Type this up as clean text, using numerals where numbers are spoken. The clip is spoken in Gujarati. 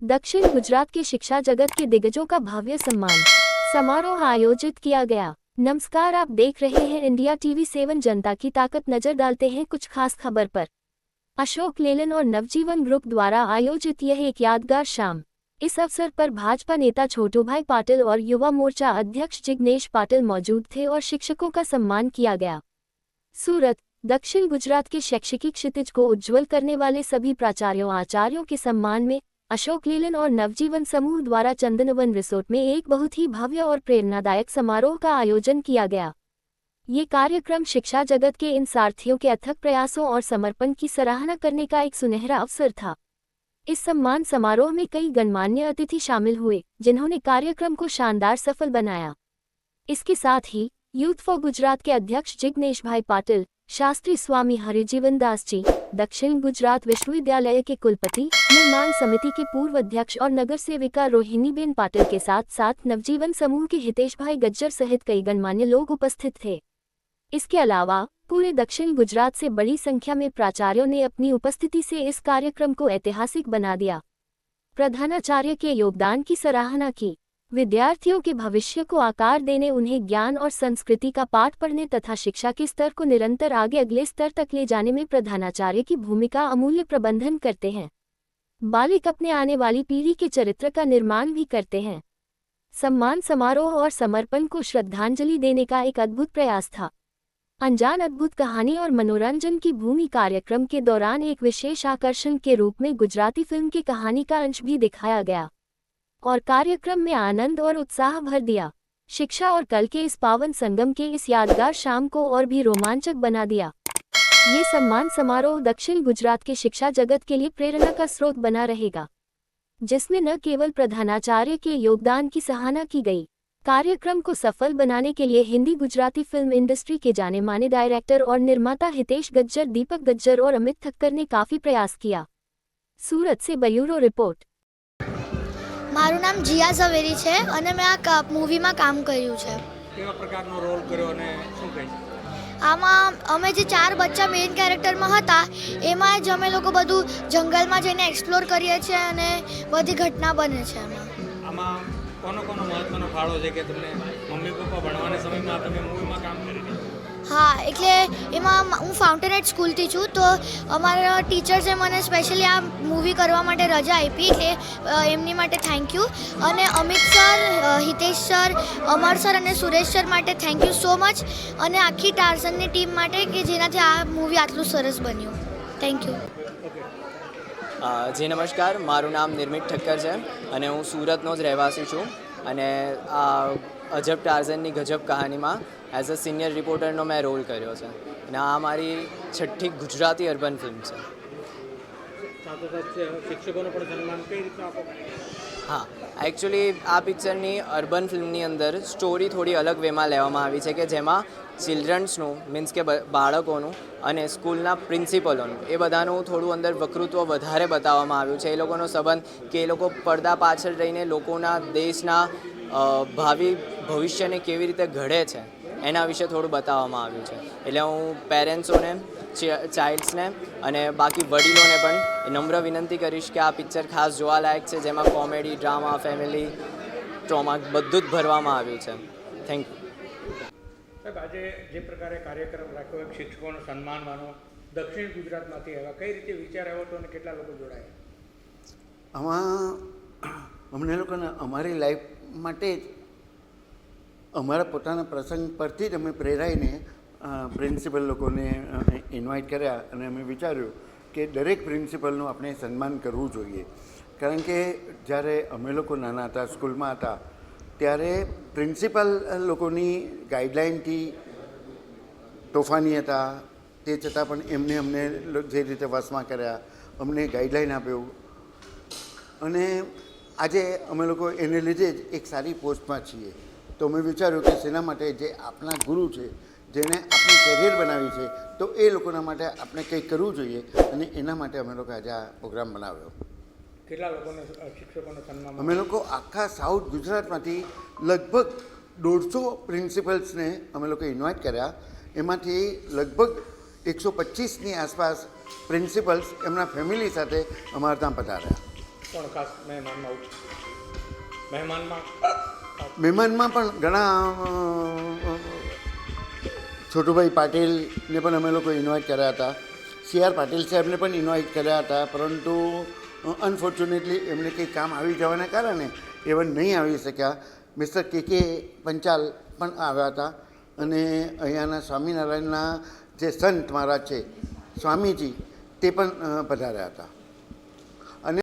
दक्षिण गुजरात के शिक्षा जगत के दिग्गजों का भव्य सम्मान समारोह आयोजित किया गया। नमस्कार, आप देख रहे हैं इंडिया टीवी 7 जनता की ताकत। नजर डालते हैं कुछ खास खबर पर। अशोक लेलन और नवजीवन ग्रुप द्वारा आयोजित यह एक यादगार शाम। इस अवसर पर भाजपा नेता छोटूभाई पाटिल और युवा मोर्चा अध्यक्ष जिग्नेश पाटिल मौजूद थे और शिक्षकों का सम्मान किया गया। सूरत, दक्षिण गुजरात के शैक्षिकी क्षितिज को उज्ज्वल करने वाले सभी प्राचार्यों आचार्यों के सम्मान में अशोक लेलन और नवजीवन समूह द्वारा चंदनवन रिसोर्ट में एक बहुत ही भव्य और प्रेरणादायक समारोह का आयोजन किया गया। ये कार्यक्रम शिक्षा जगत के इन सारथियों के अथक प्रयासों और समर्पण की सराहना करने का एक सुनहरा अवसर था। इस सम्मान समारोह में कई गणमान्य अतिथि शामिल हुए, जिन्होंने कार्यक्रम को शानदार सफल बनाया। इसके साथ ही यूथ फॉर गुजरात के अध्यक्ष जिग्नेश भाई पाटिल, शास्त्री स्वामी हरिजीवन दास जी, दक्षिण गुजरात विश्वविद्यालय के कुलपति, निर्माण समिति के पूर्व अध्यक्ष और नगर सेविका रोहिणीबेन पाटिल के साथ साथ नवजीवन समूह के हितेश भाई गज्जर सहित कई गणमान्य लोग उपस्थित थे। इसके अलावा पूरे दक्षिण गुजरात से बड़ी संख्या में प्राचार्यों ने अपनी उपस्थिति से इस कार्यक्रम को ऐतिहासिक बना दिया। प्रधानाचार्य के योगदान की सराहना की। विद्यार्थियों के भविष्य को आकार देने, उन्हें ज्ञान और संस्कृति का पाठ पढ़ने तथा शिक्षा के स्तर को निरंतर आगे अगले स्तर तक ले जाने में प्रधानाचार्य की भूमिका अमूल्य प्रबंधन करते हैं। बालिक अपने आने वाली पीढ़ी के चरित्र का निर्माण भी करते हैं। सम्मान समारोह और समर्पण को श्रद्धांजलि देने का एक अद्भुत प्रयास था। अनजान अद्भुत कहानी और मनोरंजन की भूमि कार्यक्रम के दौरान एक विशेष आकर्षण के रूप में गुजराती फिल्म की कहानी का अंश भी दिखाया गया और कार्यक्रम में आनंद और उत्साह भर दिया। शिक्षा और कल के इस पावन संगम के इस यादगार शाम को और भी रोमांचक बना दिया। ये सम्मान समारोह दक्षिण गुजरात के शिक्षा जगत के लिए प्रेरणा का स्रोत बना रहेगा, जिसमें न केवल प्रधानाचार्य के योगदान की सराहना की गई। कार्यक्रम को सफल बनाने के लिए हिंदी गुजराती फिल्म इंडस्ट्री के जाने माने डायरेक्टर और निर्माता हितेश गज्जर, दीपक गज्जर और अमित ठक्कर ने काफी प्रयास किया। सूरत से ब्यूरो रिपोर्ट। મારું નામ જીયા ઝવેરી છે અને મેં આ મૂવીમાં કામ કર્યું છે। કેવા પ્રકારનો રોલ કર્યો અને શું કહીશ? આમાં અમે જે 4 બચ્ચા મેઇન કેરેક્ટરમાં હતા એમાં જ અમે લોકો બધું જંગલમાં જઈને એક્સપ્લોર કરીએ છીએ અને બધી ઘટના બને છે આમાં કોનો મહત્વનો ફાળો છે કે તમને મમ્મી પપ્પા ભણવાના સમયમાં તમે મૂવીમાં કામ કરી રહ્યા? હા, એટલે એમાં હું ફાઉન્ટેનેટ સ્કૂલથી છું, તો અમારા ટીચર્સે મને સ્પેશિયલી આ મૂવી કરવા માટે રજા આપી, એટલે એમની માટે થેન્ક યુ। અને અમિત સર, હિતેશ સર, અમર સર અને સુરેશ સર માટે થેન્ક યુ સો મચ, અને આખી ટાર્ઝનની ટીમ માટે કે જેનાથી આ મૂવી આટલું સરસ બન્યું। Thank you. જી નમસ્કાર, મારું નામ નિર્મિત ઠક્કર છે અને હું સુરતનો જ રહેવાસી છું અને આ અજબ ટાર્ઝનની ગજબ કહાનીમાં એઝ અ સિનિયર રિપોર્ટરનો મેં રોલ કર્યો છે અને આ મારી 6ઠ્ઠી ગુજરાતી અર્બન ફિલ્મ છે। શિક્ષકોનું પણ સન્માન કઈ રીતે આપો? હા, એકચ્યુઅલી આ પિક્ચરની અર્બન ફિલ્મની અંદર સ્ટોરી થોડી અલગ વેમાં લેવામાં આવી છે કે જેમાં ચિલ્ડ્રન્સનું મીન્સ કે બાળકોનું અને સ્કૂલના પ્રિન્સિપલોનું એ બધાનું થોડું અંદર વકૃત્વ વધારે બતાવવામાં આવ્યું છે। એ લોકોનો સંબંધ કે એ લોકો પડદા પાછળ રહીને લોકોના દેશના ભાવિ ભવિષ્યને કેવી રીતે ઘડે છે એના વિશે થોડું બતાવવામાં આવ્યું છે। એટલે હું પેરેન્ટ્સોને, ચાઇલ્ડ્સને અને બાકી વડીલોને પણ નમ્ર વિનંતી કરીશ કે આ પિક્ચર ખાસ જોવાલાયક છે, જેમાં કોમેડી, ડ્રામા, ફેમિલી, ટ્રોમા બધું જ ભરવામાં આવ્યું છે। Thank you. સાહેબ, આજે જે પ્રકારે કાર્યક્રમ રાખ્યો એક શિક્ષકોનો સન્માનવાનો દક્ષિણ ગુજરાતમાંથી આવ્યા, કઈ રીતે વિચાર આવ્યો હતો અને કેટલા લોકો જોડાયા? આમાં અમને લોકોને અમારી લાઈફ માટે જ અમારા પોતાના પ્રસંગ પરથી જ અમે પ્રેરાઈને પ્રિન્સિપલ લોકોને ઇન્વાઇટ કર્યા અને અમે વિચાર્યું કે દરેક પ્રિન્સિપલનું આપણે સન્માન કરવું જોઈએ। કારણ કે જ્યારે અમે લોકો નાના હતા, સ્કૂલમાં હતા, ત્યારે પ્રિન્સિપલ લોકોની ગાઈડલાઇનથી તોફાની હતા, તે છતાં પણ એમને અમને જે રીતે વશમાં કર્યા, અમને ગાઈડલાઇન આપ્યું અને આજે અમે લોકો એને લીધે જ એક સારી પોસ્ટમાં છીએ। તો મેં વિચાર્યું કે શેના માટે, જે આપણા ગુરુ છે, જેને આપણી કેરિયર બનાવી છે, તો એ લોકોના માટે આપણે કંઈક કરવું જોઈએ અને એના માટે અમે લોકો આજે આ પ્રોગ્રામ બનાવ્યો। કેટલા લોકોને શિક્ષકોને સન્માન? અમે લોકો આખા સાઉથ ગુજરાતમાંથી લગભગ 150 પ્રિન્સિપલ્સને અમે લોકો ઇન્વાઇટ કર્યા। એમાંથી લગભગ 125ની આસપાસ પ્રિન્સિપલ્સ એમના ફેમિલી સાથે અમારા ત્યાં પધાર્યા। કોણ ખાસ મહેમાનમાં મહેમાનમાં પણ ઘણા છોટુભાઈ પાટીલને પણ અમે લોકો ઇન્વાઇટ કર્યા હતા, CR પાટીલ સાહેબને પણ ઇન્વાઇટ કર્યા હતા, પરંતુ અનફોર્ચ્યુનેટલી એમને કંઈ કામ આવી જવાના કારણે એવા નહીં આવી શક્યા. મિસ્ટર KK પંચાલ પણ આવ્યા હતા અને અહીંયાના સ્વામિનારાયણના જે સંત મહારાજ છે સ્વામીજી તે પણ પધાર્યા હતા.